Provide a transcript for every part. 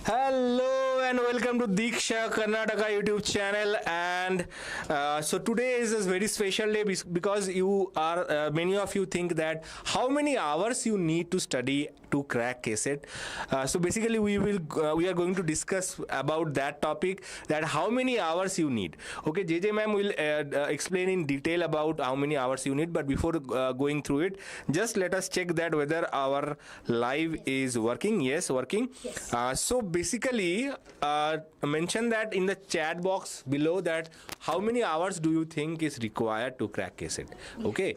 Hello and welcome to Deeksha Karnataka YouTube channel. And so today is a very special day because you are many of you think that how many hours you need to study to crack KCET. So basically we are going to discuss about that topic, that how many hours you need. Okay, JJ ma'am will explain in detail about how many hours you need, but before going through it, just let us check that whether our live is working. Yes, working. Yes. So basically mention that in the chat box below, that how many hours do you think is required to crack KCET. Okay,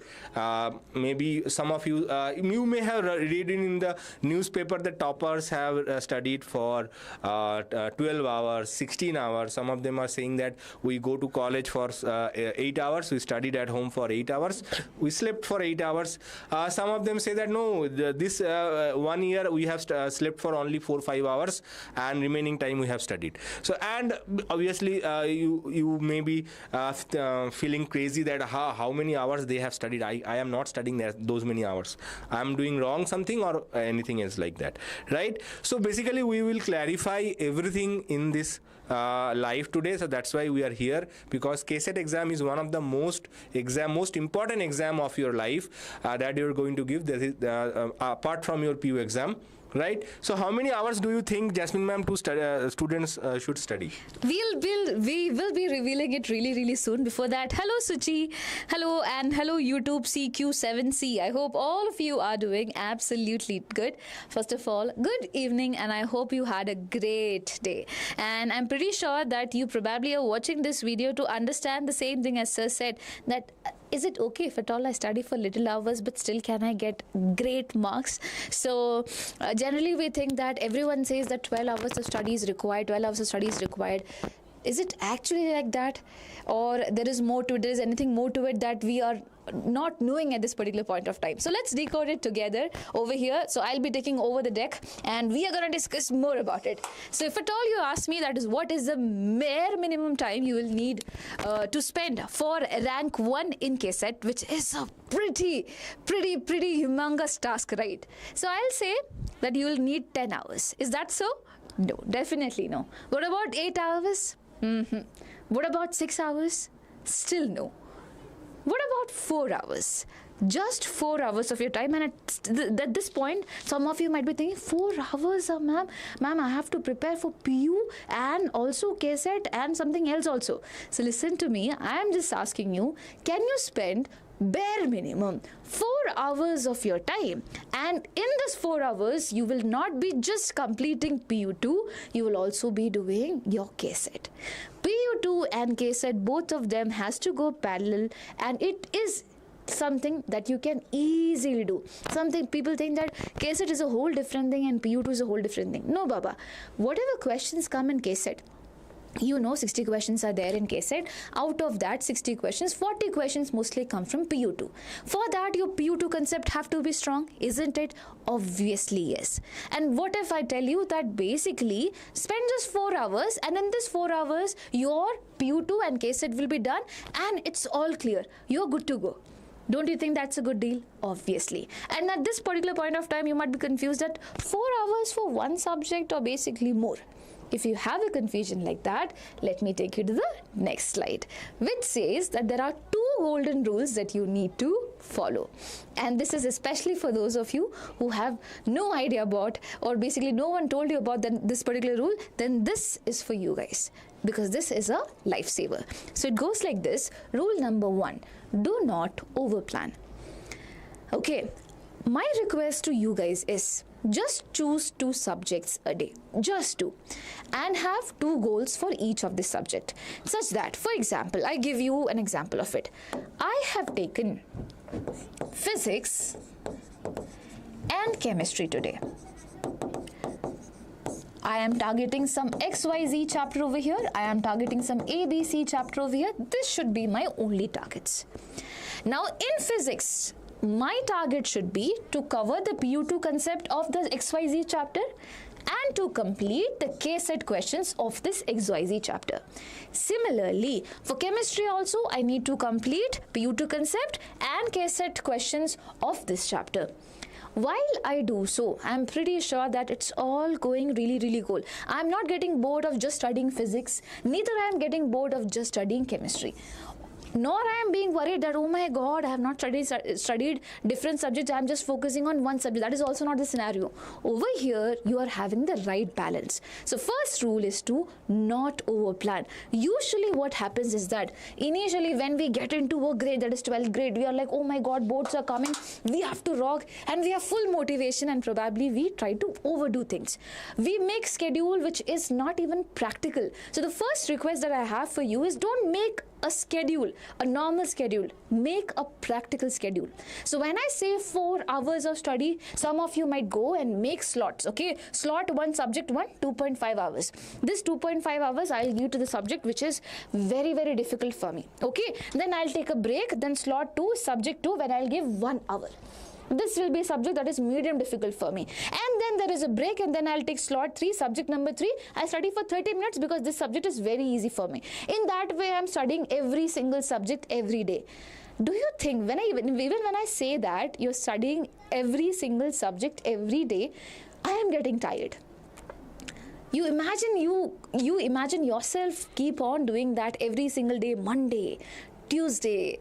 maybe some of you you may have read in the newspaper that toppers have studied for 12 hours, 16 hours. Some of them are saying that we go to college for 8 hours, we studied at home for 8 hours, we slept for 8 hours. Some of them say that no, this 1 year we have slept for only 4-5 hours and remaining time we have studied. So, and obviously you may be feeling crazy that how many hours they have studied. I am not studying those many hours. I am doing wrong something or anything else like that, right? So basically we will clarify everything in this live today. So that's why we are here, because KCET exam is one of the most important exam of your life that you're going to give. That is apart from your PU exam. Right. So how many hours do you think, Jasmine ma'am, students should study? We will be revealing it really soon. Before that, hello Suchi, hello, and hello YouTube CQ7C. I hope all of you are doing absolutely good. First of all, good evening, and I hope you had a great day. And I'm pretty sure that you probably are watching this video to understand the same thing as Sir said, that is it okay if at all I study for little hours but still can I get great marks? So generally we think that everyone says that 12 hours of study is required, 12 hours of study is required. Is it actually like that, or there is more to it? There is anything more to it that we are not knowing at this particular point of time? So let's decode it together over here. So I'll be taking over the deck and we are going to discuss more about it. So if at all you ask me, that is what is the bare minimum time you will need to spend for rank 1 in KCET, which is a pretty humongous task, right? So I'll say that you will need 10 hours. Is that so? No, definitely no. What about 8 hours? What about 6 hours? Still no. What about 4 hours? Just 4 hours of your time. And at this point, some of you might be thinking, 4 hours, ma'am, I have to prepare for PU and also KCET and something else also. So listen to me. I am just asking you, can you spend bare minimum 4 hours of your time? And in this 4 hours, you will not be just completing PU2, you will also be doing your KCET. PU2 and KCET, both of them has to go parallel, and it is something that you can easily do. Something people think that KCET is a whole different thing and PU2 is a whole different thing. No, Baba. Whatever questions come in KCET, 60 questions are there in KCET. Out of that 60 questions, 40 questions mostly come from PU2. For that, your PU2 concept have to be strong, isn't it? Obviously, yes. And what if I tell you that basically spend just 4 hours, and in this 4 hours, your PU2 and KCET will be done and it's all clear. You're good to go. Don't you think that's a good deal? Obviously. And at this particular point of time, you might be confused that 4 hours for one subject or basically more. If you have a confusion like that, let me take you to the next slide, which says that there are 2 golden rules that you need to follow. And this is especially for those of you who have no idea about, or basically no one told you about this particular rule, then this is for you guys, because this is a lifesaver. So it goes like this. Rule number 1, do not overplan. Okay, my request to you guys is just choose 2 subjects a day, just 2, and have 2 goals for each of this subject, such that, for example, I give you an example of it. I have taken physics and chemistry today. I am targeting some XYZ chapter over here. I am targeting some ABC chapter over here. This should be my only targets. Now in physics, my target should be to cover the PU2 concept of the XYZ chapter and to complete the KCET questions of this XYZ chapter. Similarly, for chemistry also, I need to complete PU2 concept and KCET questions of this chapter. While I do so, I'm pretty sure that it's all going really, really cool. I'm not getting bored of just studying physics, neither I am getting bored of just studying chemistry. Nor I am being worried that, oh my God, I have not studied different subjects. I am just focusing on one subject. That is also not the scenario. Over here, you are having the right balance. So first rule is to not overplan. Usually what happens is that initially when we get into a grade, that is 12th grade, we are like, oh my God, boards are coming. We have to rock, and we have full motivation, and probably we try to overdo things. We make schedule which is not even practical. So the first request that I have for you is, don't make a schedule, a normal schedule. Make a practical schedule. So when I say 4 hours of study, some of you might go and make slots. Okay, slot 1, subject 1, 2.5 hours. This 2.5 hours I'll give to the subject which is very, very difficult for me. Okay, then I'll take a break. Then slot 2, subject 2, when I'll give 1 hour. This will be a subject that is medium difficult for me. And then there is a break, and then I'll take slot 3, subject number 3. I study for 30 minutes because this subject is very easy for me. In that way, I'm studying every single subject every day. Do you think, even when I say that you're studying every single subject every day, I am getting tired? You imagine yourself keep on doing that every single day, Monday, Tuesday,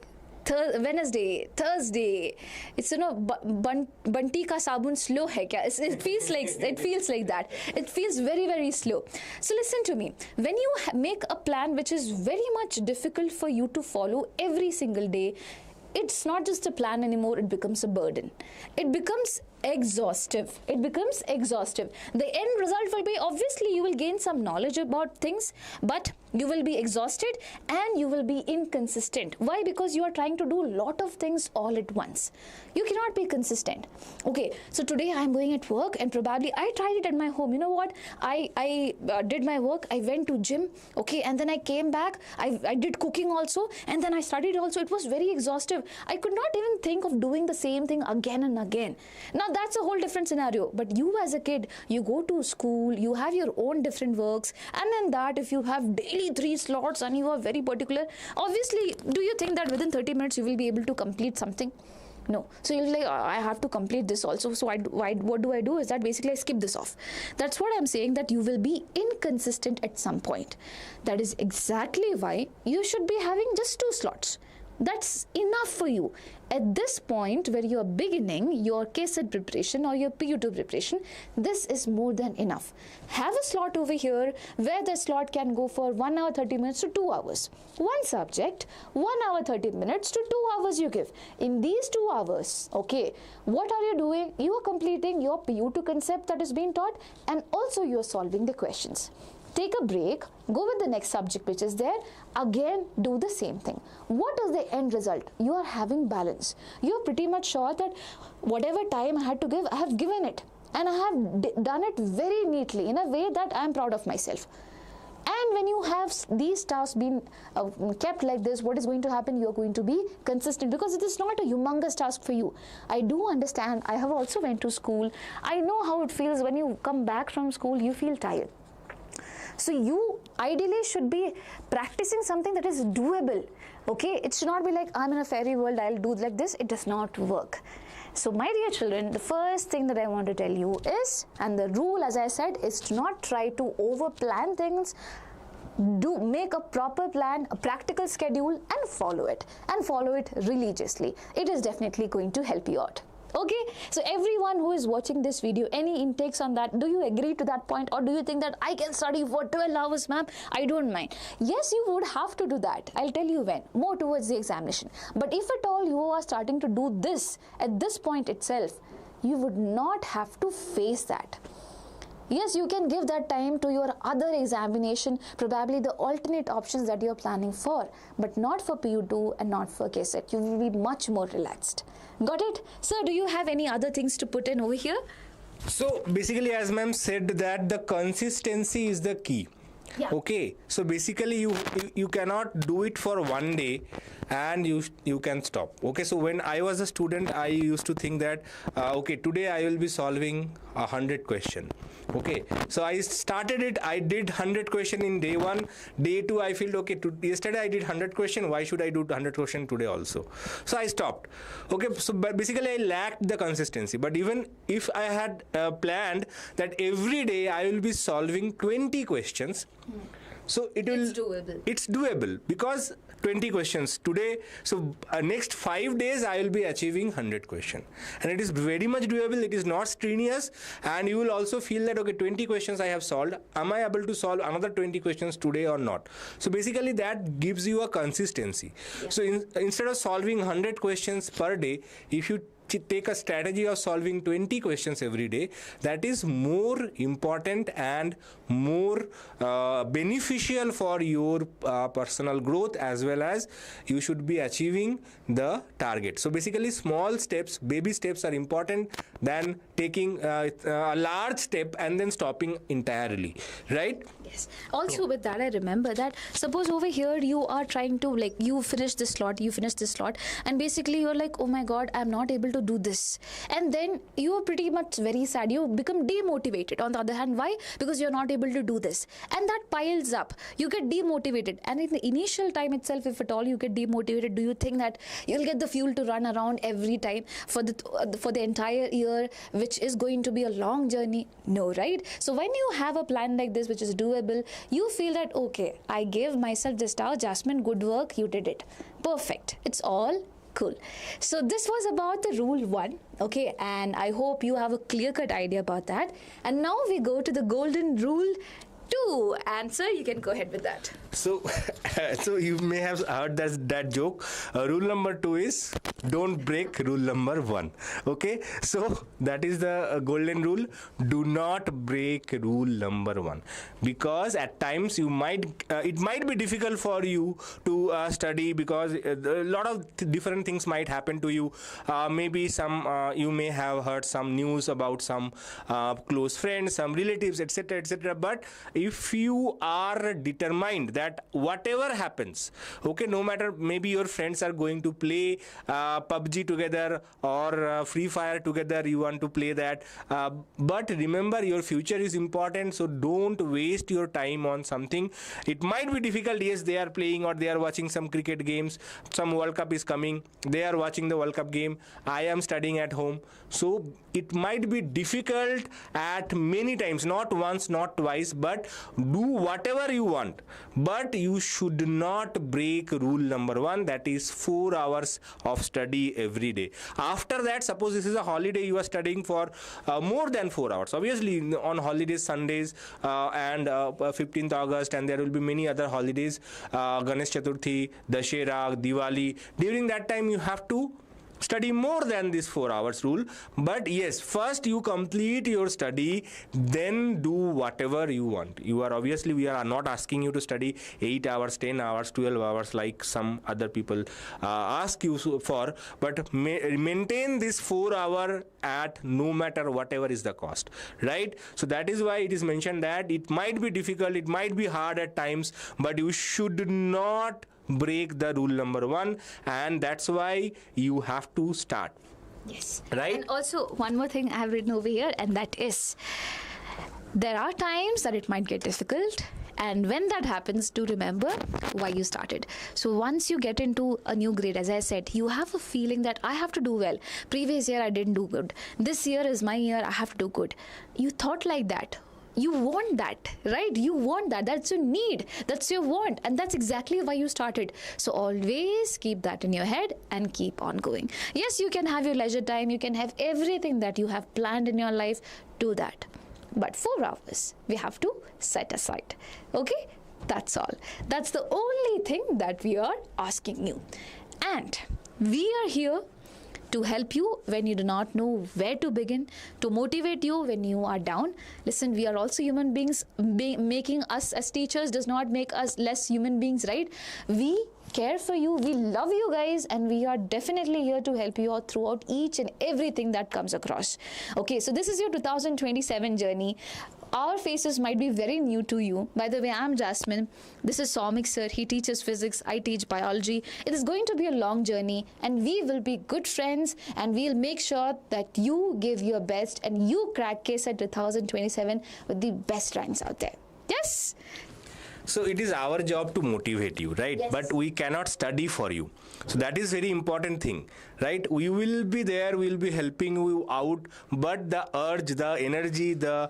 Wednesday, Thursday. It's, bunti ka sabun slow hai kya? It feels like that. It feels very, very slow. So listen to me. When you make a plan which is very much difficult for you to follow every single day, it's not just a plan anymore, it becomes a burden. It becomes exhaustive. The end result will be, obviously you will gain some knowledge about things, but you will be exhausted and you will be inconsistent. Why? Because you are trying to do a lot of things all at once. You cannot be consistent. Okay, so today I am going at work, and probably I tried it at my home. You know what? I did my work, I went to gym, okay, and then I came back, I did cooking also, and then I studied also. It was very exhaustive. I could not even think of doing the same thing again and again. Now that's a whole different scenario. But you as a kid, you go to school, you have your own different works, and then that if you have daily 3 slots and you are very particular, obviously, do you think that within 30 minutes you will be able to complete something? No. So you're like, I have to complete this also. So what do I do is that basically I skip this off. That's what I'm saying, that you will be inconsistent at some point. That is exactly why you should be having just 2 slots. That's enough for you. At this point where you are beginning your KCET preparation or your PU2 preparation, this is more than enough. Have a slot over here where the slot can go for 1 hour 30 minutes to 2 hours. One subject, 1 hour 30 minutes to 2 hours you give. In these 2 hours, okay, what are you doing? You are completing your PU2 concept that is being taught, and also you are solving the questions. Take a break, go with the next subject which is there, again do the same thing. What is the end result? You are having balance. You are pretty much sure that whatever time I had to give, I have given it. And I have done it very neatly in a way that I am proud of myself. And when you have these tasks being kept like this, what is going to happen? You are going to be consistent, because it is not a humongous task for you. I do understand. I have also went to school. I know how it feels when you come back from school, you feel tired. So you ideally should be practicing something that is doable. Okay, it should not be like, I'm in a fairy world, I'll do like this. It does not work. So my dear children, the first thing that I want to tell you is, and the rule as I said, is to not try to over plan things. Make a proper plan, a practical schedule, and follow it religiously. It is definitely going to help you out. Okay, so everyone who is watching this video, any intakes on that? Do you agree to that point, or do you think that I can study for 12 hours, ma'am? I don't mind. Yes, you would have to do that. I'll tell you when, more towards the examination. But if at all you are starting to do this at this point itself, you would not have to face that. Yes, you can give that time to your other examination, probably the alternate options that you're planning for, but not for PU2 and not for KCET. You will be much more relaxed. Got it? Sir, do you have any other things to put in over here? So basically, as ma'am said, that the consistency is the key. Yeah. Okay, so basically you cannot do it for one day and you can stop. Okay, so when I was a student, I used to think that okay, today I will be solving 100 question. Okay, so I started it. I did 100 question in day 1. Day 2, I felt okay, yesterday I did 100 question, why should I do 100 question today also? So I stopped. Okay, so basically I lacked the consistency. But even if I had planned that every day I will be solving 20 questions, so it's doable because 20 questions today. So next 5 days I will be achieving 100 question, and it is very much doable. It is not strenuous, and you will also feel that okay, 20 questions I have solved. Am I able to solve another 20 questions today or not? So basically that gives you a consistency. Yeah. So instead of solving 100 questions per day, if you take a strategy of solving 20 questions every day, that is more important and more beneficial for your personal growth, as well as you should be achieving the target. So basically small steps, baby steps are important than taking a large step and then stopping entirely, right? Yes. Also with that, I remember that suppose over here you are trying to, like, you finish this slot, and basically you're like, oh my god, I'm not able to do this, and then you are pretty much very sad, you become demotivated. On the other hand, why? Because you're not able to do this, and that piles up, you get demotivated. And in the initial time itself, if at all you get demotivated, do you think that you'll get the fuel to run around every time for the entire year, which is going to be a long journey? No, right? So when you have a plan like this, which is doable, you feel that okay, I gave myself this task, Jasmine, good work, you did it perfect, it's all cool. So this was about the rule 1, okay, and I hope you have a clear-cut idea about that. And now we go to the golden rule 2, and sir, you can go ahead with that. So so you may have heard that joke. Rule number 2 is don't break rule number 1. Okay, so that is the golden rule. Do not break rule number 1, because at times you might it might be difficult for you to study, because a lot of different things might happen to you. Maybe some you may have heard some news about some close friends, some relatives, etc., etc. But if you are determined that whatever happens, okay, no matter, maybe your friends are going to play PUBG together or Free Fire together, you want to play that, but remember your future is important, so don't waste your time on something. It might be difficult, yes, they are playing or they are watching some cricket games, some World Cup is coming, they are watching the World Cup game, I am studying at home, so it might be difficult at many times, not once, not twice, but do whatever you want, but you should not break rule number 1, that is 4 hours of study every day. After that, suppose this is a holiday, you are studying for more than 4 hours. Obviously on holidays, Sundays and 15th August, and there will be many other holidays, Ganesh Chaturthi, Dashera, Diwali. During that time you have to study more than this 4 hours rule. But yes, first you complete your study, then do whatever you want. You are obviously, we are not asking you to study 8 hours, 10 hours, 12 hours like some other people ask you for, but maintain this 4 hour at no matter whatever is the cost, right? So that is why it is mentioned that it might be difficult, it might be hard at times, but you should not break the rule number 1, and that's why you have to start. Yes. Right? And also one more thing I have written over here, and that is there are times that it might get difficult, and when that happens, do remember why you started. So once you get into a new grade, as I said, you have a feeling that I have to do well. Previous year I didn't do good. This year is my year, I have to do good. You thought like that. You want that, right? You want that. That's your need. That's your want. And that's exactly why you started. So always keep that in your head and keep on going. Yes, you can have your leisure time. You can have everything that you have planned in your life. Do that. But 4 hours, we have to set aside. Okay? That's all. That's the only thing that we are asking you. And we are here to help you when you do not know where to begin, to motivate you when you are down. Listen, we are also human beings. Making us as teachers does not make us less human beings, right? We care for you, we love you guys, and we are definitely here to help you out throughout each and everything that comes across. Okay, so this is your 2027 journey. our faces might be very new to you. By the way, I'm Jasmine. This is Soumik sir. He teaches physics. I teach biology. It is going to be a long journey, and we will be good friends, and we'll make sure that you give your best and you crack KCET 2027 with the best ranks out there. Yes? So it is our job to motivate you, right? Yes. But we cannot study for you. So that is very important thing, right? We will be there, we will be helping you out, but the urge, the energy, the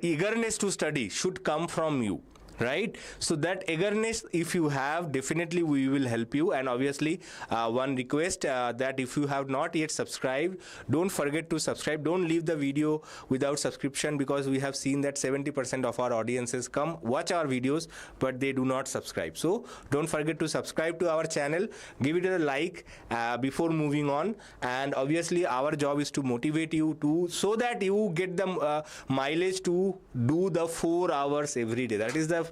eagerness to study should come from you. Right, so that eagerness, if you have, definitely we will help you. And obviously, one request that if you have not yet subscribed, don't forget to subscribe. Don't leave the video without subscription, because we have seen that 70% of our audiences come watch our videos, but they do not subscribe. So don't forget to subscribe to our channel, give it a like before moving on. And obviously, our job is to motivate you to, so that you get the mileage to do the 4 hours every day. That is the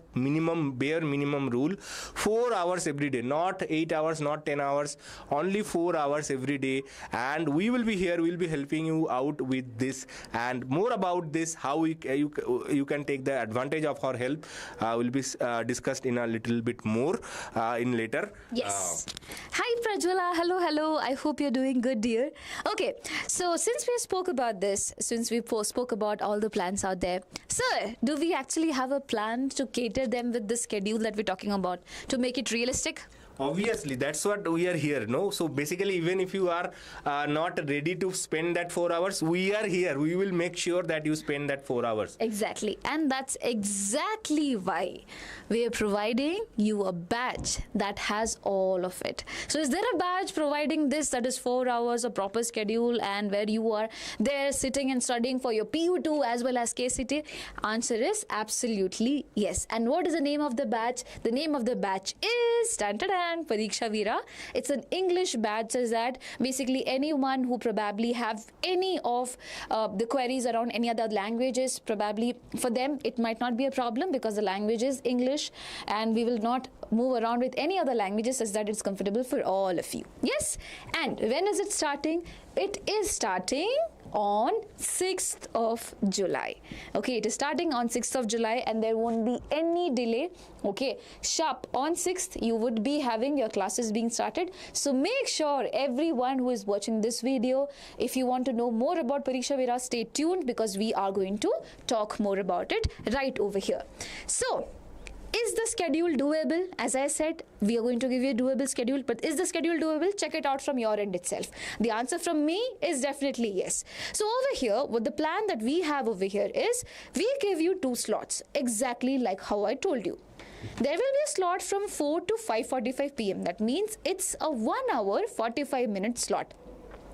bare minimum rule. 4 hours every day, not 8 hours, not 10 hours, only 4 hours every day. And we will be here, we'll be helping you out with this, and more about this, how you can take the advantage of our help will be discussed in a little bit more in later. Yes. Hi Prajwala, hello. I hope you're doing good, dear. Okay, so since we spoke about this, since we spoke about all the plans out there, sir, do we actually have a plan to cater them with the schedule that we're talking about to make it realistic? Obviously, that's what we are here, no? So basically, even if you are not ready to spend that 4 hours, we are here. We will make sure that you spend that 4 hours. Exactly. And that's exactly why we are providing you a badge that has all of it. So is there a badge providing this, that is 4 hours of proper schedule, and where you are there sitting and studying for your PU2 as well as KCET? Answer is absolutely yes. And what is the name of the badge? The name of the badge is Pariksha Veera. It's an English badge, says that basically anyone who probably have any of the queries around any other languages, probably for them it might not be a problem, because the language is English, and we will not move around with any other languages, such that it's comfortable for all of you. Yes. And when is it starting? It is starting on 6th of July. Okay, it is starting on 6th of July, and there won't be any delay. Okay, sharp on 6th you would be having your classes being started. So make sure everyone who is watching this video, if you want to know more about Pariksha Veera, stay tuned, because we are going to talk more about it right over here. So is the schedule doable? As I said, we are going to give you a doable schedule, but is the schedule doable? Check it out from your end itself. The answer from me is definitely yes. So over here, what the plan that we have over here is, we give you 2 slots, exactly like how I told you. There will be a slot from 4 to 5:45 p.m. That means it's a 1 hour 45 minute slot.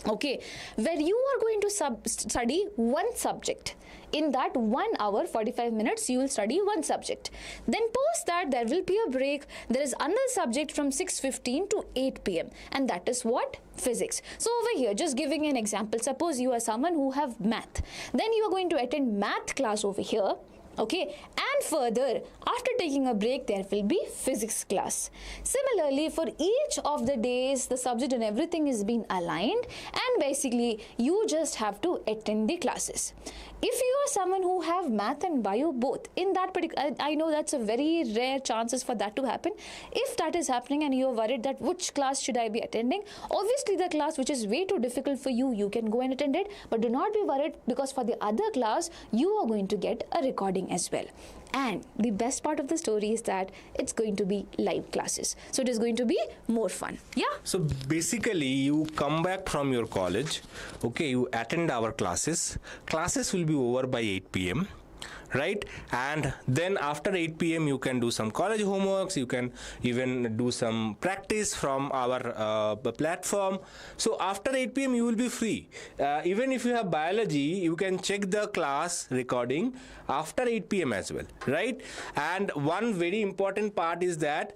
Okay, where you are going to study one subject. In that 1 hour 45 minutes, you will study one subject. Then post that, there will be a break. There is another subject from 6:15 to 8 p.m. and that is what? Physics. So over here, just giving an example, suppose you are someone who have math. Then you are going to attend math class over here. Okay, and further, after taking a break, there will be physics class. Similarly, for each of the days, the subject and everything is being aligned, and basically you just have to attend the classes. If you are someone who have math and bio both, in that particular, I know that's a very rare chances for that to happen. If that is happening and you are worried that which class should I be attending, obviously the class which is way too difficult for you, you can go and attend it, but do not be worried, because for the other class, you are going to get a recording as well. And the best part of the story is that it's going to be live classes. So it is going to be more fun. Yeah. So basically, you come back from your college, okay, you attend our classes. Classes will be over by 8 p.m. right? And then after 8 p.m. you can do some college homeworks, you can even do some practice from our platform. So after 8 p.m. you will be free. Even if you have biology, you can check the class recording after 8 p.m. as well, right? And one very important part is that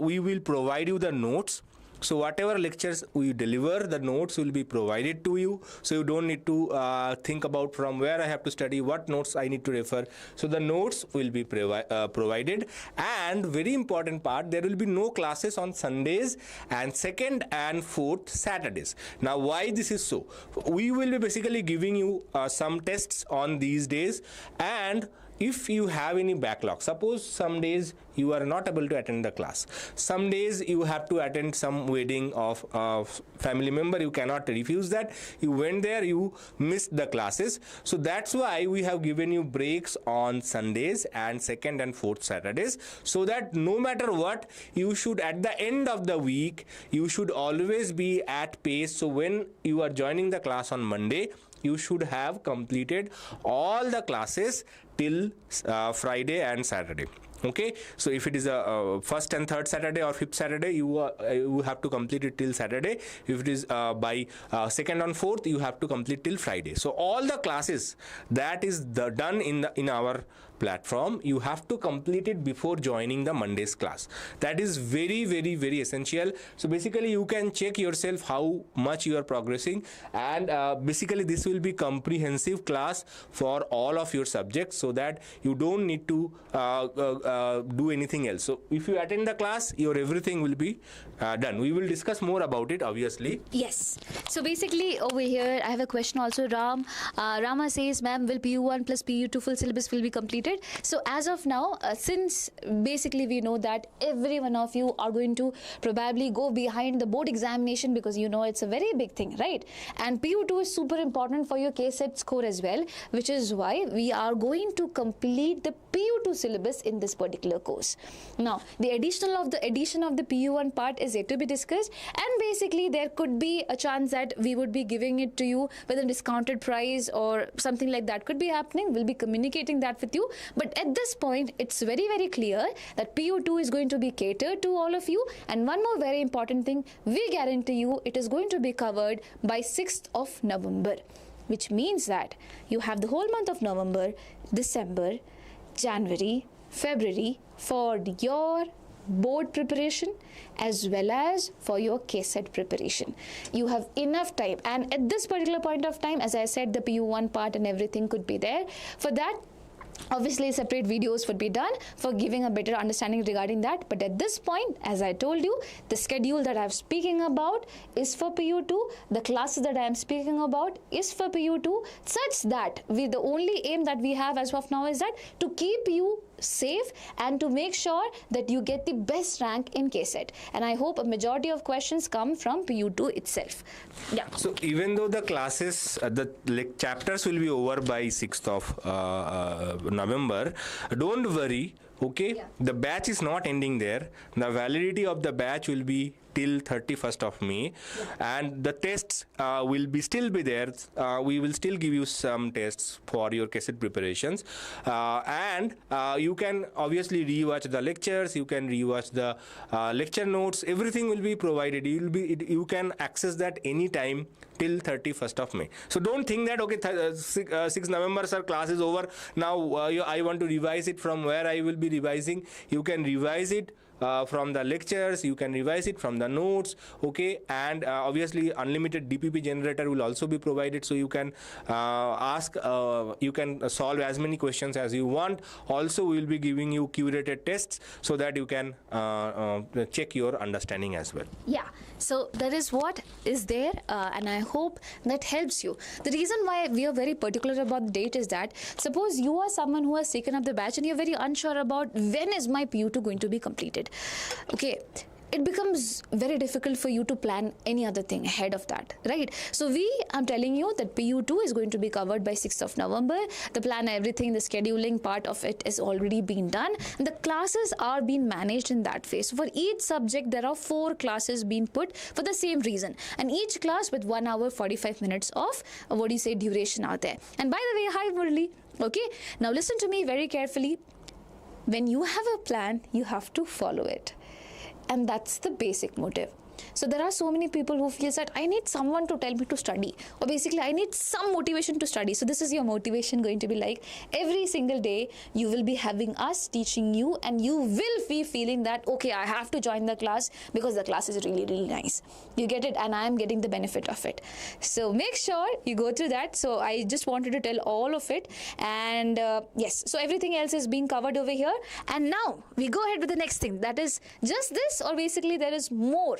we will provide you the notes. So whatever lectures we deliver, the notes will be provided to you. So you don't need to think about from where I have to study, what notes I need to refer. So the notes will be provided. And very important part, there will be no classes on Sundays and second and fourth Saturdays. Now why this is so? We will be basically giving you some tests on these days, and if you have any backlog, suppose some days you are not able to attend the class, some days you have to attend some wedding of a family member, you cannot refuse that, you went there, you missed the classes. So that's why we have given you breaks on Sundays and second and fourth Saturdays, so that no matter what, you should at the end of the week, you should always be at pace. So when you are joining the class on Monday, you should have completed all the classes till Friday and Saturday. Okay, so if it is a first and third Saturday or fifth Saturday, you have to complete it till Saturday. If it is by second and fourth, you have to complete till Friday. So all the classes that is done in our platform, you have to complete it before joining the Monday's class. That is very, very, very essential. So basically you can check yourself how much you are progressing, and basically this will be comprehensive class for all of your subjects, so that you don't need to do anything else. So if you attend the class, your everything will be done. We will discuss more about it, obviously. Yes. So basically over here, I have a question also. Rama says, ma'am, will PU1 plus PU2 full syllabus will be completed? So as of now, since basically we know that every one of you are going to probably go behind the board examination, because you know it's a very big thing, right? And PU2 is super important for your KCET score as well, which is why we are going to complete the PU2 syllabus in this particular course. Now, the addition of the PU1 part is yet to be discussed, and basically there could be a chance that we would be giving it to you with a discounted price or something like that could be happening. We'll be communicating that with you. But at this point, it's very, very clear that PU2 is going to be catered to all of you. And one more very important thing, we guarantee you it is going to be covered by 6th of November, which means that you have the whole month of November, December, January, February for your board preparation as well as for your KCET preparation. You have enough time, and at this particular point of time, as I said, the PU1 part and everything could be there. For that, obviously separate videos would be done for giving a better understanding regarding that. But at this point, as I told you, the schedule that I'm speaking about is for PU2. The classes that I am speaking about is for PU2, such that the only aim that we have as of now is that to keep you safe and to make sure that you get the best rank in KCET. And I hope a majority of questions come from PU2 itself. Yeah. So even though the classes, the chapters will be over by 6th of November, don't worry. Okay, yeah. The batch is not ending there. The validity of the batch will be till 31st of May, yeah. And the tests will still be there. We will still give you some tests for your KCET preparations, and you can obviously rewatch the lectures. You can rewatch the lecture notes. Everything will be provided. You can access that anytime till 31st of May. So don't think that, okay, 6 November, sir, class is over. Now I want to revise it. From where I will be revising? You can revise it from the lectures, you can revise it from the notes, okay, and obviously unlimited DPP generator will also be provided, so you can you can solve as many questions as you want. Also, we will be giving you curated tests so that you can check your understanding as well. Yeah, so that is what is there, and I hope that helps you. The reason why we are very particular about the date is that suppose you are someone who has taken up the batch and you're very unsure about when is my PU2 going to be completed. Okay, it becomes very difficult for you to plan any other thing ahead of that, right? So I'm telling you that PU2 is going to be covered by 6th of November. The plan, everything, the scheduling part of it is already been done. And the classes are being managed in that phase. So for each subject, there are 4 classes being put for the same reason. And each class with 1 hour 45 minutes of, duration out there. And by the way, hi Murali. Okay, now listen to me very carefully. When you have a plan, you have to follow it. And that's the basic motive. So there are so many people who feel that I need someone to tell me to study, or basically I need some motivation to study. So this is your motivation going to be like every single day you will be having us teaching you, and you will be feeling that, okay, I have to join the class because the class is really, really nice. You get it, and I am getting the benefit of it. So make sure you go through that. So I just wanted to tell all of it, and yes, so everything else is being covered over here. And now we go ahead with the next thing, that is just this, or basically there is more.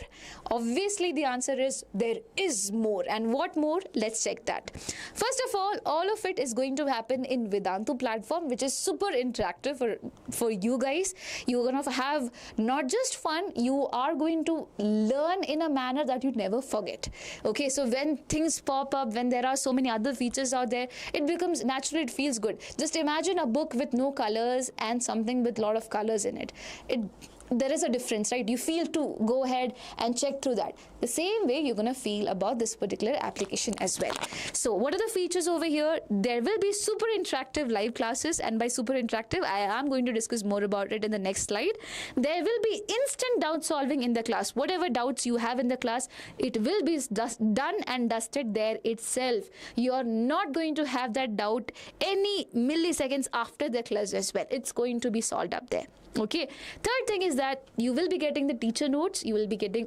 Obviously the answer is there is more. And what more? Let's check that. First of all of it is going to happen in Vedantu platform, which is super interactive for you guys. You're going to have not just fun, you are going to learn in a manner that you never forget. Okay, so when things pop up, when there are so many other features out there, it becomes naturally, it feels good. Just imagine a book with no colors and something with a lot of colors in it. There is a difference, right? You feel to go ahead and check through that. The same way you're going to feel about this particular application as well. So what are the features over here? There will be super interactive live classes, and by super interactive, I am going to discuss more about it in the next slide. There will be instant doubt solving in the class. Whatever doubts you have in the class, it will be done and dusted there itself. You're not going to have that doubt any milliseconds after the class as well. It's going to be solved up there. Okay. Third thing is that you will be getting the teacher notes. You will be getting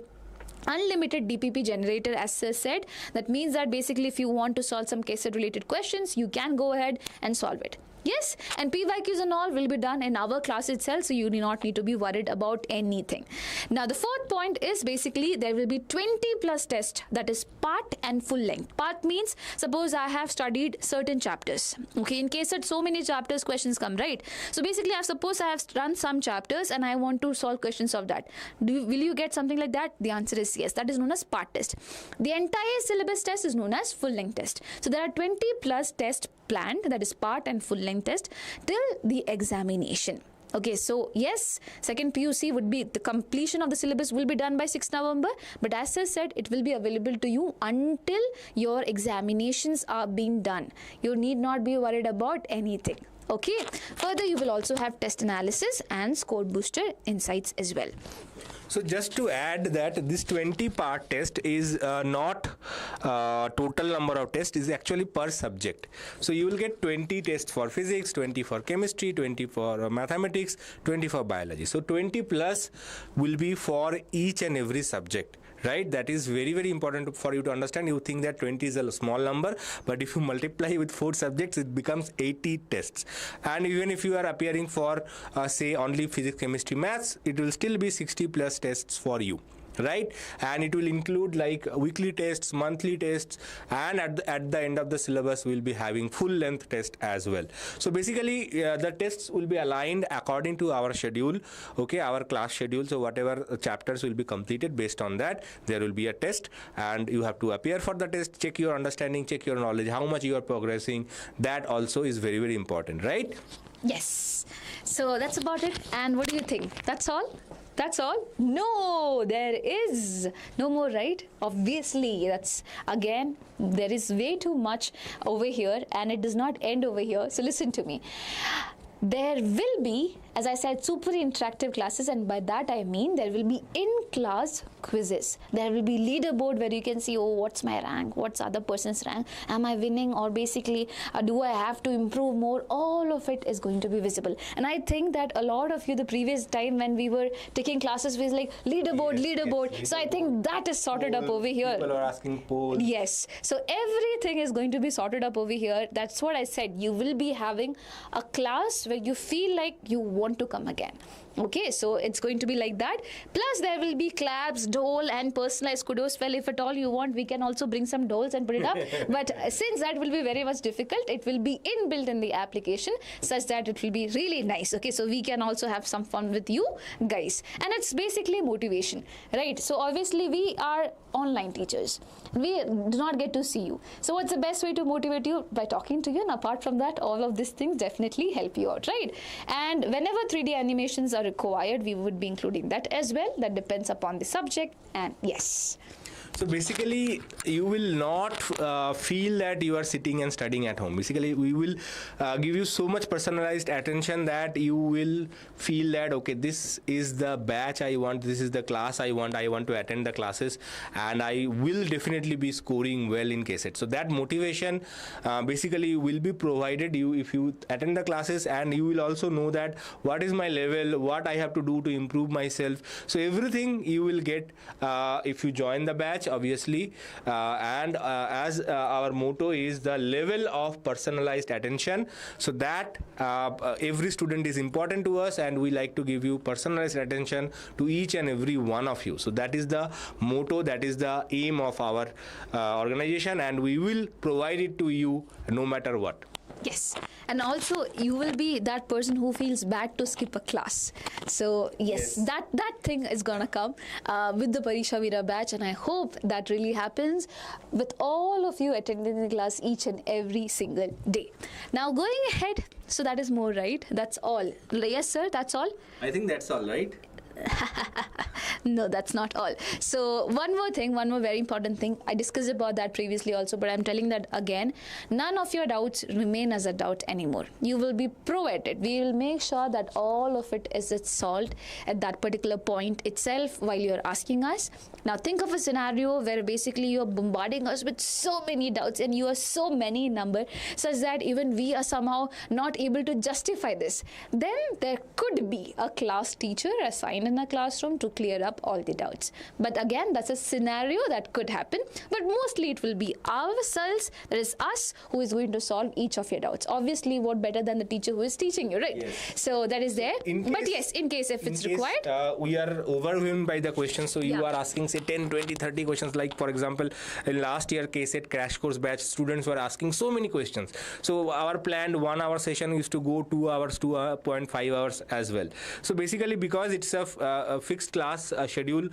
unlimited DPP generator, as said. That means that basically if you want to solve some KCET related questions, you can go ahead and solve it. Yes, and PYQs and all will be done in our class itself, so you do not need to be worried about anything. Now, the fourth point is basically there will be 20 plus tests, that is part and full length. Part means, suppose I have studied certain chapters. Okay, in case that so many chapters questions come, right? So basically, suppose I have run some chapters and I want to solve questions of that. Will you get something like that? The answer is yes. That is known as part test. The entire syllabus test is known as full length test. So there are 20 plus tests planned, that is part and full length test, till the examination. Okay, so yes, second PUC would be the completion of the syllabus will be done by 6th November, but as I said, it will be available to you until your examinations are being done. You need not be worried about anything. Okay, further you will also have test analysis and score booster insights as well. So just to add that this 20 part test is not total number of tests, is actually per subject. So you will get 20 tests for physics, 20 for chemistry, 20 for mathematics, 20 for biology. So 20 plus will be for each and every subject. Right, that is very, very important for you to understand. You think that 20 is a small number, but if you multiply with 4 subjects, it becomes 80 tests. And even if you are appearing for, say, only physics, chemistry, maths, it will still be 60 plus tests for you. Right, and it will include like weekly tests, monthly tests, and at the end of the syllabus we'll be having full length test as well. So basically the tests will be aligned according to our schedule, okay, our class schedule. So whatever chapters will be completed, based on that there will be a test, and you have to appear for the test, check your understanding, check your knowledge, how much you are progressing. That also is very, very important, right? Yes. So that's about it. And what do you think? That's all? That's all? No, there is no more, right? Obviously, that's again, there is way too much over here, and it does not end over here. So listen to me. There will be, as I said, super interactive classes, and by that I mean there will be in-class quizzes. There will be leaderboard where you can see, oh, what's my rank? What's other person's rank? Am I winning? Or basically, do I have to improve more? All of it is going to be visible. And I think that a lot of you, the previous time when we were taking classes, was like leaderboard, leaderboard. Yes, so I think that is sorted up over here. People are asking polls. Yes. So everything is going to be sorted up over here. That's what I said. You will be having a class where you feel like you want to come again. Okay, so it's going to be like that. Plus there will be claps, dole, and personalized kudos. Well, if at all you want, we can also bring some doles and put it up. But since that will be very much difficult, it will be inbuilt in the application such that it will be really nice. Okay, so we can also have some fun with you guys. And it's basically motivation, right? So obviously we are online teachers. We do not get to see you. So what's the best way to motivate you? By talking to you. And apart from that, all of these things definitely help you out, right? And whenever 3D animations are required, we would be including that as well. That depends upon the subject. And yes. So basically, you will not feel that you are sitting and studying at home. Basically, we will give you so much personalized attention that you will feel that, okay, this is the batch I want, this is the class I want to attend the classes, and I will definitely be scoring well in KCET. So that motivation basically will be provided you if you attend the classes, and you will also know that what is my level, what I have to do to improve myself. So everything you will get if you join the batch, obviously. And as our motto is the level of personalized attention, so that every student is important to us, and we like to give you personalized attention to each and every one of you. So that is the motto, that is the aim of our organization, and we will provide it to you no matter what. Yes, and also you will be that person who feels bad to skip a class. So yes. that thing is gonna come with the Pariksha Veera batch, and I hope that really happens with all of you attending the class each and every single day. Now going ahead, so that is more, right? That's all. Yes, sir, that's all. I think that's all, right? No, that's not all. So one more very important thing. I discussed about that previously also, but I'm telling that again. None of your doubts remain as a doubt anymore. You will be provided. We will make sure that all of it is solved at that particular point itself while you're asking us. Now think of a scenario where basically you're bombarding us with so many doubts, and you are so many in number, such that even we are somehow not able to justify this. Then there could be a class teacher assigned in a classroom to clear up all the doubts. But again, that's a scenario that could happen, but mostly it will be ourselves, that is us, who is going to solve each of your doubts. Obviously, what better than the teacher who is teaching you, right? Yes. So that is there. But yes, in case if it's required, we are overwhelmed by the questions, so you are asking say 10, 20, 30 questions. Like for example, in last year KCET crash course batch, students were asking so many questions. So our planned 1 hour session used to go 2 hours, 2.5 hours as well. So basically, because it's a fixed class schedule,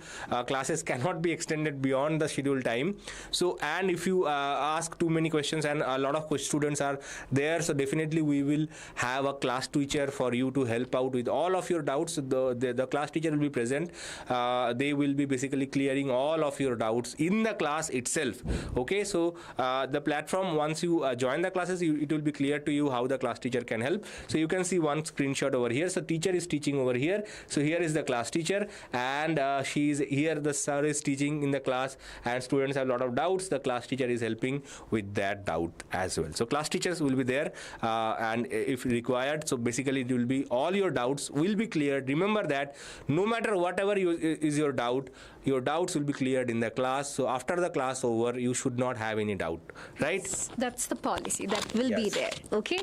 classes cannot be extended beyond the scheduled time. So, and if you ask too many questions, and a lot of students are there, so definitely we will have a class teacher for you to help out with all of your doubts. The class teacher will be present. They will be basically clearing all of your doubts in the class itself. Okay, so the platform, once you join the classes, it will be clear to you how the class teacher can help. So you can see one screenshot over here. So teacher is teaching over here. So here is the class teacher, and she is here. The sir is teaching in the class, and students have a lot of doubts. The class teacher is helping with that doubt as well. So class teachers will be there, and if required, so basically it will be all your doubts will be cleared. Remember that no matter whatever is your doubt, your doubts will be cleared in the class. So after the class over, you should not have any doubt, right? That's the policy that will be there. Okay,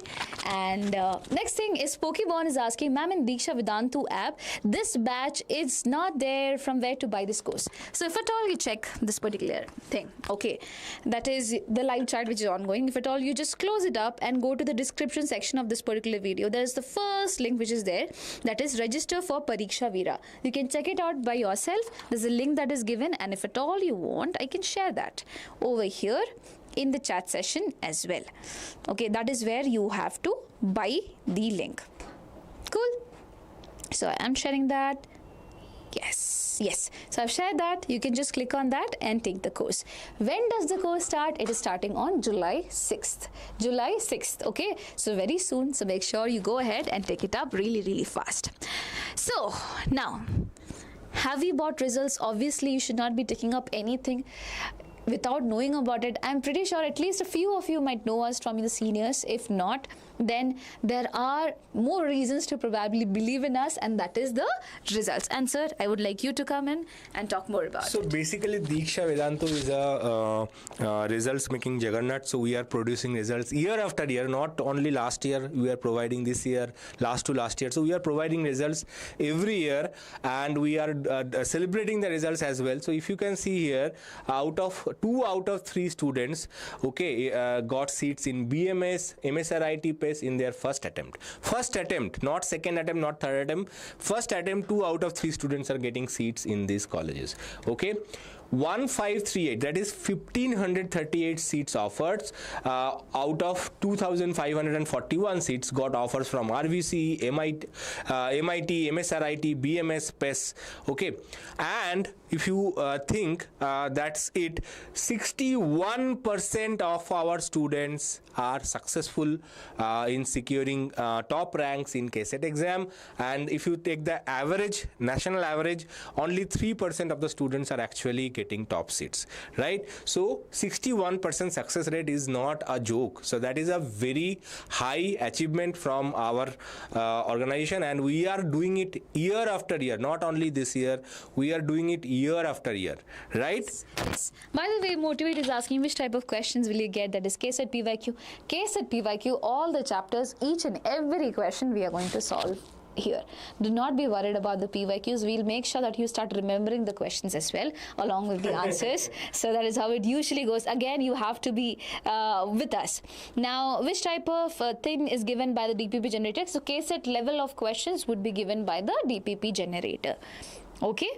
and next thing is Pokebon is asking, ma'am, in Deeksha Vedantu app, this batch is not there. From where to buy this course? So if at all you check this particular thing, okay, that is the live chat which is ongoing. If at all you just close it up and go to the description section of this particular video, there is the first link which is there, that is register for Pariksha Veera. You can check it out by yourself. There's a link that is given, and if at all you want, I can share that over here in the chat session as well. Okay, that is where you have to buy the link. Cool. So I am sharing that. Yes. So I've shared that. You can just click on that and take the course. When does the course start? It is starting on July 6th. July 6th. Okay. So very soon. So make sure you go ahead and take it up really fast. So now, have we bought results? Obviously, you should not be taking up anything without knowing about it. I'm pretty sure at least a few of you might know us from the seniors. If not, then there are more reasons to probably believe in us, and that is the results. And sir, I would like you to come in and talk more about it. So basically, Deeksha Vedantu is a results making juggernaut. So we are producing results year after year. Not only last year, we are providing this year, last to last year. So we are providing results every year, and we are celebrating the results as well. So if you can see here, two out of three students, okay, got seats in BMS, MSRIT in their first attempt, not second attempt, not third attempt. First attempt, 2 out of 3 students are getting seats in these colleges. Okay, 1538, that is 1538 seats offered. Out of 2541 seats got offers from RVC, MIT, MSRIT, BMS, PES. Okay, and if you think that's it, 61% of our students are successful in securing top ranks in KCET exam. And if you take the average, national average, only 3% of the students are actually getting top seats, right? So 61% success rate is not a joke. So that is a very high achievement from our organization, and we are doing it year after year. Not only this year, we are doing it year after year, right? Yes. By the way, Motivate is asking which type of questions will you get, that is KCET PYQ. KCET PYQ, all the chapters, each and every question we are going to solve here. Do not be worried about the PYQs. We'll make sure that you start remembering the questions as well along with the answers. So that is how it usually goes. Again, you have to be with us. Now, which type of thing is given by the DPP generator? So KCET level of questions would be given by the DPP generator. Okay.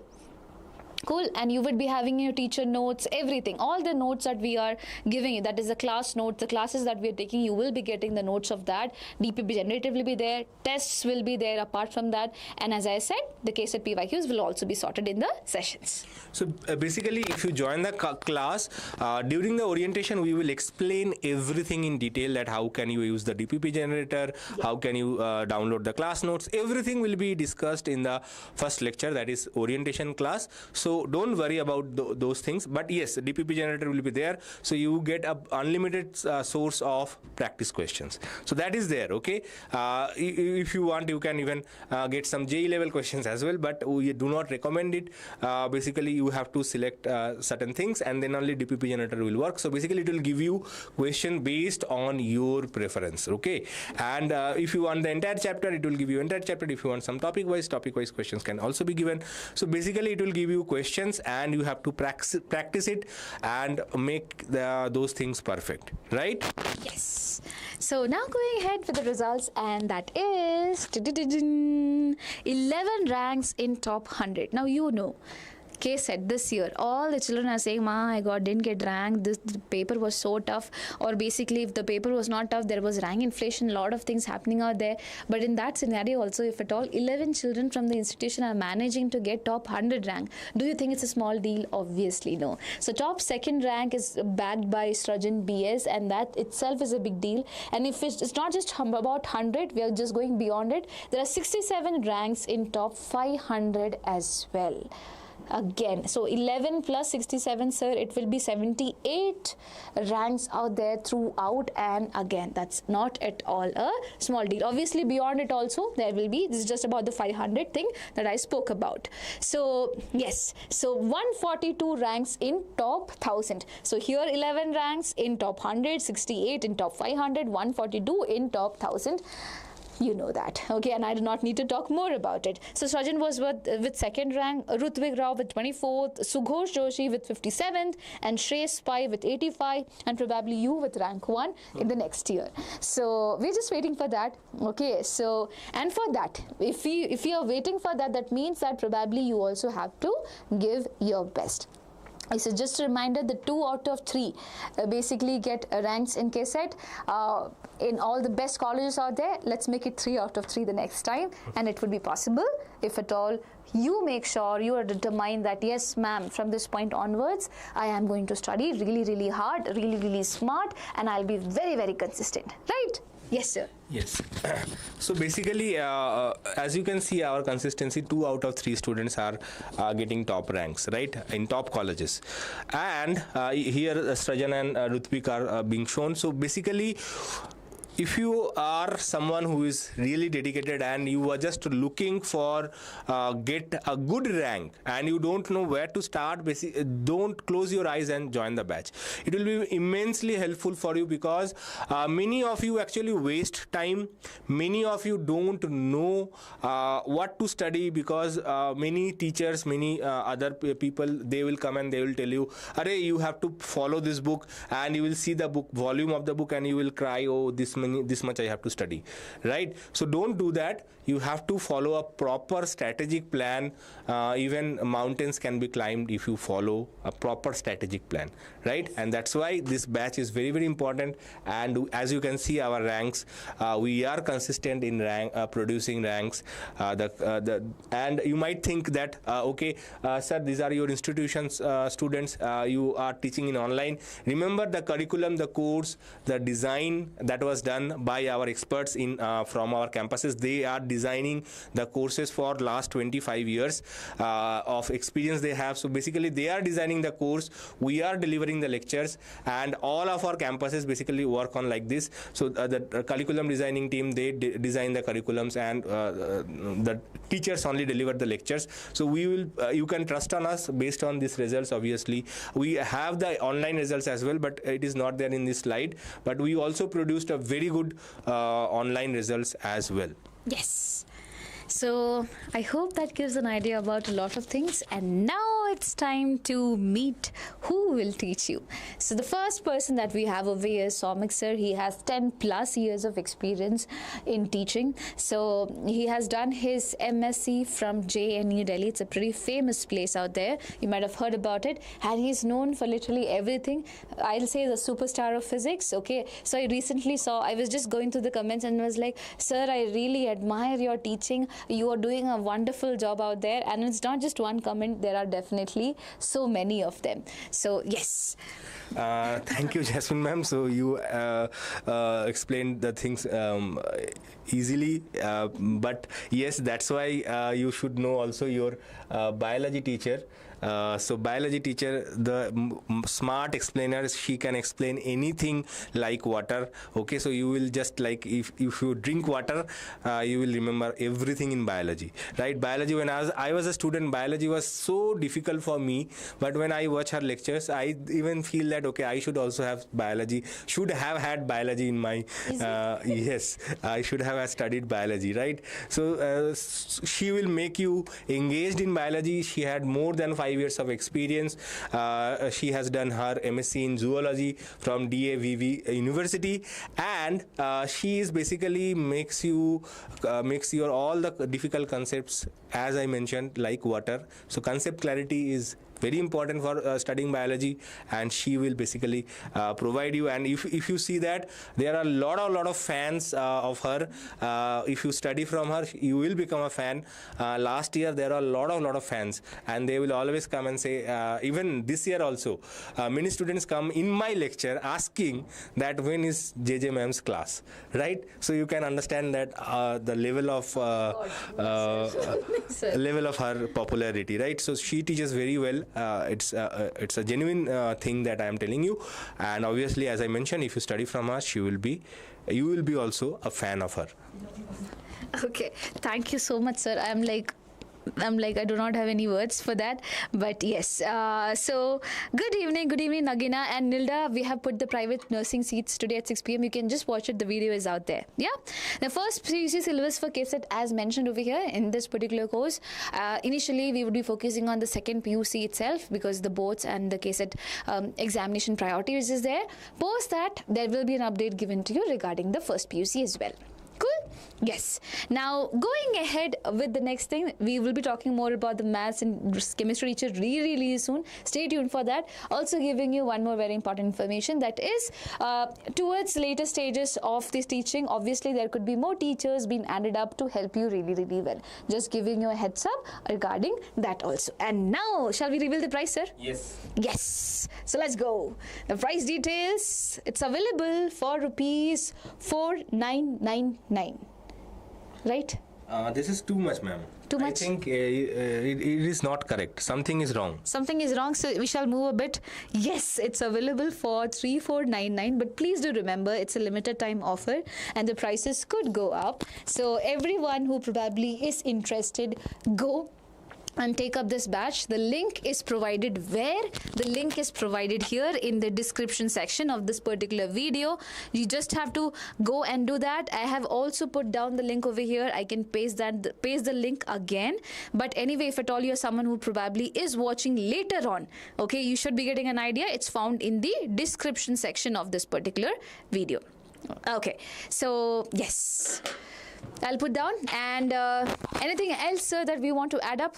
Cool. And you would be having your teacher notes, everything, all the notes that we are giving you, that is the class notes, the classes that we are taking, you will be getting the notes of that. DPP generative will be there, tests will be there apart from that, and as I said, the KCET PYQs will also be sorted in the sessions. So basically, if you join the class, during the orientation, we will explain everything in detail, that how can you use the DPP generator, how can you download the class notes, everything will be discussed in the first lecture, that is orientation class. So don't worry about those things. But yes, the DPP generator will be there. So you get a unlimited source of practice questions. So that is there. Okay. If you want, you can even get some JE level questions as well. But we do not recommend it. Basically, you have to select certain things, and then only DPP generator will work. So basically, it will give you question based on your preference. Okay. And if you want the entire chapter, it will give you entire chapter. If you want some topic-wise questions can also be given. So basically, it will give you questions, and you have to practice it and make those things perfect, right? Yes. So now going ahead with the results, and that is 11 ranks in top 100. Now you know, KCET this year, all the children are saying, "Ma, I didn't get ranked. The paper was so tough." Or basically, if the paper was not tough, there was rank inflation, a lot of things happening out there. But in that scenario also, if at all 11 children from the institution are managing to get top 100 rank, do you think it's a small deal? Obviously no. So top second rank is backed by Srajan BS, and that itself is a big deal. And if it's not just about 100, we are just going beyond it. There are 67 ranks in top 500 as well. Again, so 11 plus 67, sir, it will be 78 ranks out there throughout, and again, that's not at all a small deal. Obviously, beyond it also, there will be, this is just about the 500 thing that I spoke about. So, yes, so 142 ranks in top 1000. So, here 11 ranks in top 100, 68 in top 500, 142 in top 1000. You know that, okay, and I do not need to talk more about it. So Srajan was with second rank, Rutvik Rao with 24th, Sughosh Joshi with 57th, and Shreyas Pai with 85, and probably you with rank 1 in the next year. So we're just waiting for that, okay. So, and for that, if you are waiting for that, that means that probably you also have to give your best. So just a reminder, the 2 out of 3 basically get ranks in KCET in all the best colleges out there. Let's make it 3 out of 3 the next time, and it would be possible if at all you make sure you are determined that, yes, ma'am, from this point onwards, I am going to study really, really hard, really, really smart, and I'll be very, very consistent, right? Yes, sir. Yes. So basically, as you can see, our consistency, 2 out of 3 students are getting top ranks, right, in top colleges. And here Srajan and Rutvik are being shown. So basically, if you are someone who is really dedicated and you are just looking for get a good rank and you don't know where to start, don't close your eyes and join the batch. It will be immensely helpful for you, because many of you actually waste time. Many of you don't know what to study, because many teachers, many other people, they will come and they will tell you, "Arey, you have to follow this book," and you will see the book volume of the book and you will cry, "Oh, this this much I have to study, right? So don't do that. You have to follow a proper strategic plan. Even mountains can be climbed if you follow a proper strategic plan, right? And that's why this batch is very, very important. And as you can see our ranks, we are consistent in producing ranks. And you might think that, okay, sir, these are your institutions, students, you are teaching in online. Remember the curriculum, the course, the design that was done by our experts from our campuses. They are designing the courses for last 25 years of experience they have. So basically they are designing the course, we are delivering the lectures, and all of our campuses basically work on like this. So the curriculum designing team, they design the curriculums, and the teachers only deliver the lectures. So we will you can trust on us based on these results. Obviously we have the online results as well, but it is not there in this slide, but we also produced a very good online results as well. Yes. So I hope that gives an idea about a lot of things. And now it's time to meet who will teach you. So the first person that we have over here is Soumik sir. He has 10 plus years of experience in teaching. So he has done his MSc from JNU Delhi. It's a pretty famous place out there. You might have heard about it. And he's known for literally everything. I'll say the superstar of physics. Okay. So I recently I was just going through the comments and was like, sir, I really admire your teaching. You are doing a wonderful job out there. And it's not just one comment, there are definitely so many of them. So yes. Thank you, Jasmine ma'am. So you explained the things easily, but yes, that's why you should know also your biology teacher. So biology teacher, the smart explainer, she can explain anything like water. Okay, so you will just like, if you drink water, you will remember everything in biology, right? Biology, when I was a student, biology was so difficult for me, but when I watch her lectures, I even feel that, okay, I should also have biology, should have had biology in my, yes, I should have studied biology, right? So she will make you engaged in biology. She had more than 5 years of experience. She has done her MSc in zoology from DAVV University, and she is basically makes your all the difficult concepts, as I mentioned, like water. So concept clarity is very important for studying biology, and she will basically provide you. And if you see that there are a lot of fans of her, if you study from her, you will become a fan. Last year there are a lot of fans, and they will always come and say, even this year also, many students come in my lecture asking that when is JJ ma'am's class, right? So you can understand that the level of level of her popularity, right? So she teaches very well. It's a genuine thing that I am telling you, and obviously, as I mentioned, if you study from her, you will be also a fan of her. Okay, thank you so much, sir. I'm like, I do not have any words for that, but yes. So good evening, Nagina and Nilda. We have put the private nursing seats today at 6 p.m. You can just watch it. The video is out there. Yeah. The first PUC syllabus for KCET, as mentioned over here in this particular course, initially we would be focusing on the second PUC itself, because the boards and the KCET examination priority is there. Post that, there will be an update given to you regarding the first PUC as well. Cool? Yes. Now, going ahead with the next thing, we will be talking more about the maths and chemistry teacher really soon. Stay tuned for that. Also giving you one more very important information, that is towards later stages of this teaching, obviously there could be more teachers being added up to help you really well. Just giving you a heads up regarding that also. And now, shall we reveal the price, sir? Yes. Yes. So let's go. The price details, it's available for rupees 4999. Right? This is too much, ma'am. Too much? I think it is not correct. Something is wrong. Something is wrong, so we shall move a bit. Yes, it's available for 3499, but please do remember it's a limited time offer and the prices could go up. So everyone who probably is interested, go and take up this batch. The link is provided where? The link is provided here in the description section of this particular video. You just have to go and do that. I have also put down the link over here. I can paste the link again. But anyway, if at all you're someone who probably is watching later on, okay, you should be getting an idea. It's found in the description section of this particular video. Okay, so yes, I'll put down. And anything else, sir, that we want to add up?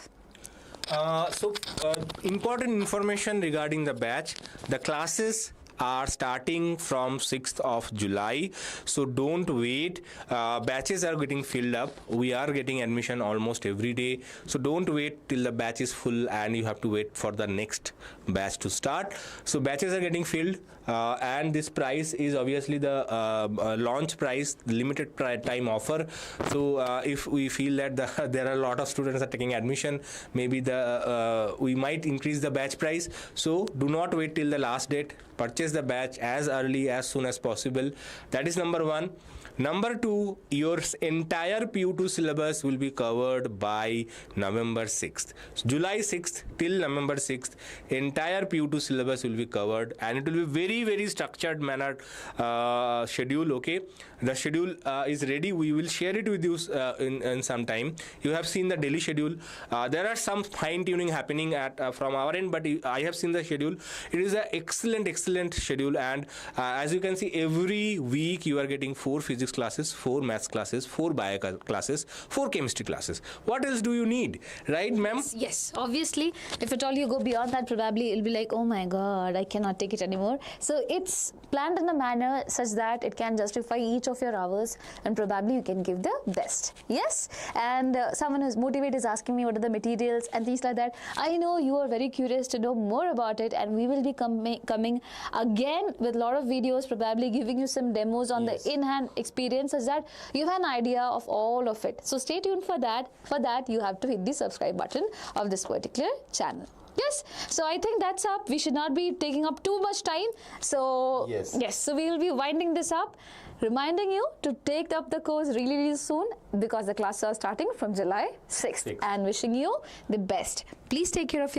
Important information regarding the batch. The classes are starting from 6th of July, so don't wait. Batches are getting filled up. We are getting admission almost every day, so don't wait till the batch is full and you have to wait for the next batch to start. So batches are getting filled, and this price is obviously the launch price, limited time offer. So if we feel that there are a lot of students are taking admission, maybe we might increase the batch price. So do not wait till the last date. Purchase the batch as early as soon as possible. That is number one. Number two, your entire PU2 syllabus will be covered by November 6th. So July 6th till November 6th, entire PU2 syllabus will be covered, and it will be very, very structured manner schedule. Okay, the schedule is ready. We will share it with you in some time. You have seen the daily schedule. There are some fine tuning happening from our end, but I have seen the schedule. It is an excellent schedule, and as you can see, every week you are getting 4 physics classes, 4 maths classes, 4 bio classes, 4 chemistry classes. What else do you need, right, ma'am? Yes, obviously. If at all you go beyond that, probably it'll be like, oh my god, I cannot take it anymore. So it's planned in a manner such that it can justify each of your hours, and probably you can give the best. Yes. And someone who's motivated is asking me what are the materials and things like that. I know you are very curious to know more about it, and we will be coming again with a lot of videos, probably giving you some demos on the in-hand experience, such that you have an idea of all of it. So stay tuned for that. For that, you have to hit the subscribe button of this particular channel. Yes, so I think that's up. We should not be taking up too much time. So yes, so we will be winding this up, reminding you to take up the course really soon, because the classes are starting from July 6th. And wishing you the best. Please take care of your